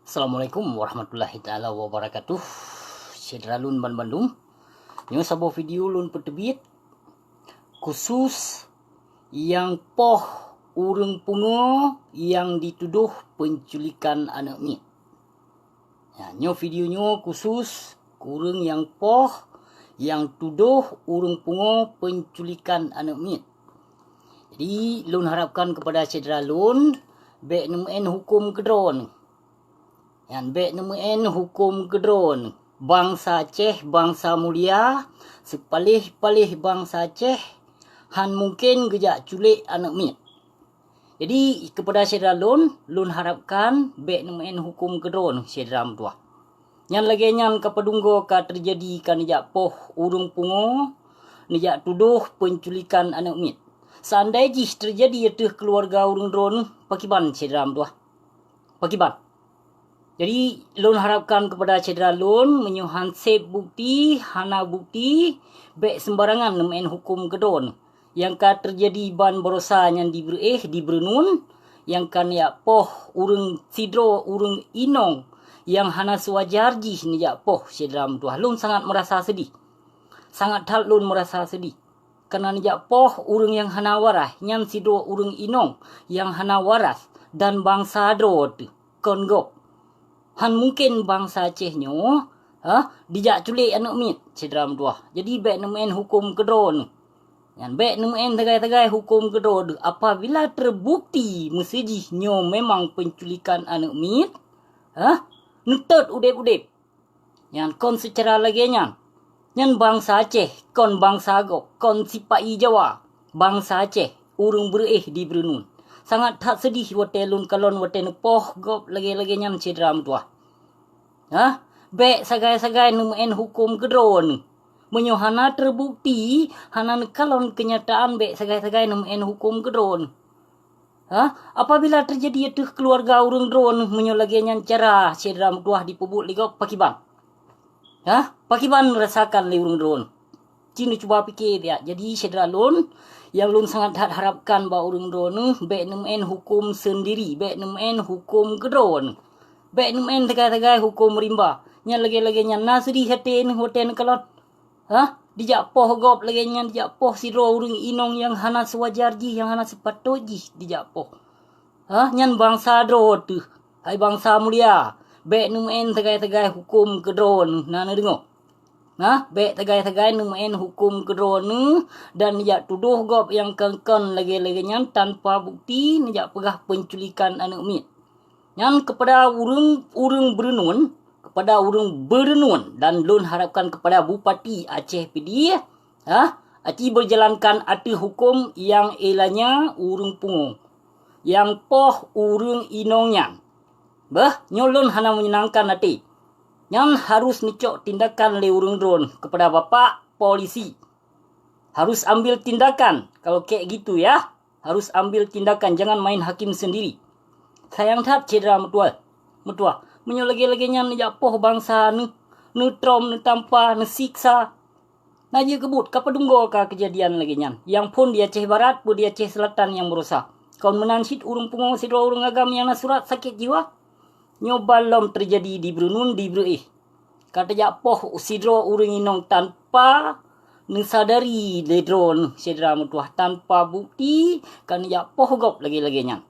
Assalamualaikum warahmatullahi taala wabarakatuh. Cedera lun ban Bandung. Nyo sabo video lun petebit khusus yang poh urang pungo yang dituduh penculikan anak mi. Ya, nyo videonyo khusus kurang yang poh yang tuduh urang pungo penculikan anak mi. Jadi lun harapkan kepada cedera lun bek nemen hukum kedron. Yang bek nemen hukum kedron. Bangsa Aceh, bangsa mulia, sepalih-palih bangsa Aceh, han mungkin gejak culik anak mi. Jadi kepada cedera lun harapkan bek nemen hukum kedron cedera tua. Yang lagi nyan kapadunggo ka terjadi kan nijak poh urung pungo, nijak tuduh penculikan anak mi. Seandainya jih terjadi itu keluarga urung dron, pakiban cedera tua. Pakiban. Jadi lun harapkan kepada cedera lun menyuhan sep bukti, hana bukti, bek sembarangan nemen hukum kedon. Yang ka terjadi ban berosa yang di berenun, yang kan ya poh urung sidro urung inong, yang hana sewajar jih ni ya poh cedera tua. Lun sangat merasa sedih. Sangat hal lun merasa sedih. Karena ni ya poh urung yang hana waras, yang sidro urung inong, yang hana waras, dan bangsa dro tu, kongo. Han mungkin bangsa Aceh nyo, dijak culik anak mit cedera tua. Jadi bek nemen hukum kedron. Yang bek nemen tegai-tegai hukum kedron. Apabila terbukti mesejih nyo memang penculikan anak mit, nutut udep-udep. Yang kon secara lagi nyan. Nyan bangsa Aceh, kon bangsa Agok, kon sipai Jawa, bangsa Aceh, urung di berenun. Sangat tak sedih wate lun kalon wate nepoh gop lagi-lagi nyan cedera tua. Bek sagai-sagai nemen hukum kedron. Menyohana terbukti hana kalon kenyataan bek sagai-sagai nemen hukum kedron. Apabila terjadi itu keluarga urung dron menyolagi nyan cara cedera tua dipubuk ligop pakiban. Pakiban merasakan le urung dron. Cini cuba pikir ya. Jadi cedera lun yang lun sangat harapkan bahawa urung dron bek nemen hukum sendiri, bek nemen hukum kedron. Bek nemen tegai-tegai hukum rimba. Nya lagi-lagi nya nasri hatin hoten kalon. Dijak poh gop lagi nya dijak poh sidro urung inong yang hana sewajar ji, yang hana sepatut ji dijak poh. Nyan bangsa dro tu. Hai bangsa mulia. Bek nemen tegai-tegai hukum kedron. Nana dengo. Bek tegai-tegai nemen hukum kedron dan nijak tuduh gop yang kengkon lagi-lagi nyan tanpa bukti nijak pegah penculikan anak mi. Yang kepada urung berenun dan lun harapkan kepada Bupati Aceh PD Aceh berjalankan arti hukum yang elanya urung pungo yang poh urung inongnya nyolun hana menyenangkan hati yang harus nicok tindakan le urung drone kepada bapak polisi harus ambil tindakan kalau kayak gitu ya, harus ambil tindakan, jangan main hakim sendiri. Sayang tak cedera metua. Menyolagi-laginya nijak poh bangsa nu trom, nu tampa, nu siksa. Naja kebut, kapadunggo ka kejadian lagi nyan. Yang pun di Aceh Barat, pun di Aceh Selatan yang berusaha. Kau menansit urung pungo sidro urung agam yang nasurat sakit jiwa. Nyobalom terjadi di Brunun, di Brunei. Kata jak poh sidro urung inong tanpa nusadari ledron cedera metua. Tanpa bukti, kan jak poh gop lagi-lagi nyan.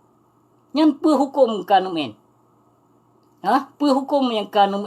Yang pehukum kanumen. Pehukum yang kanumen.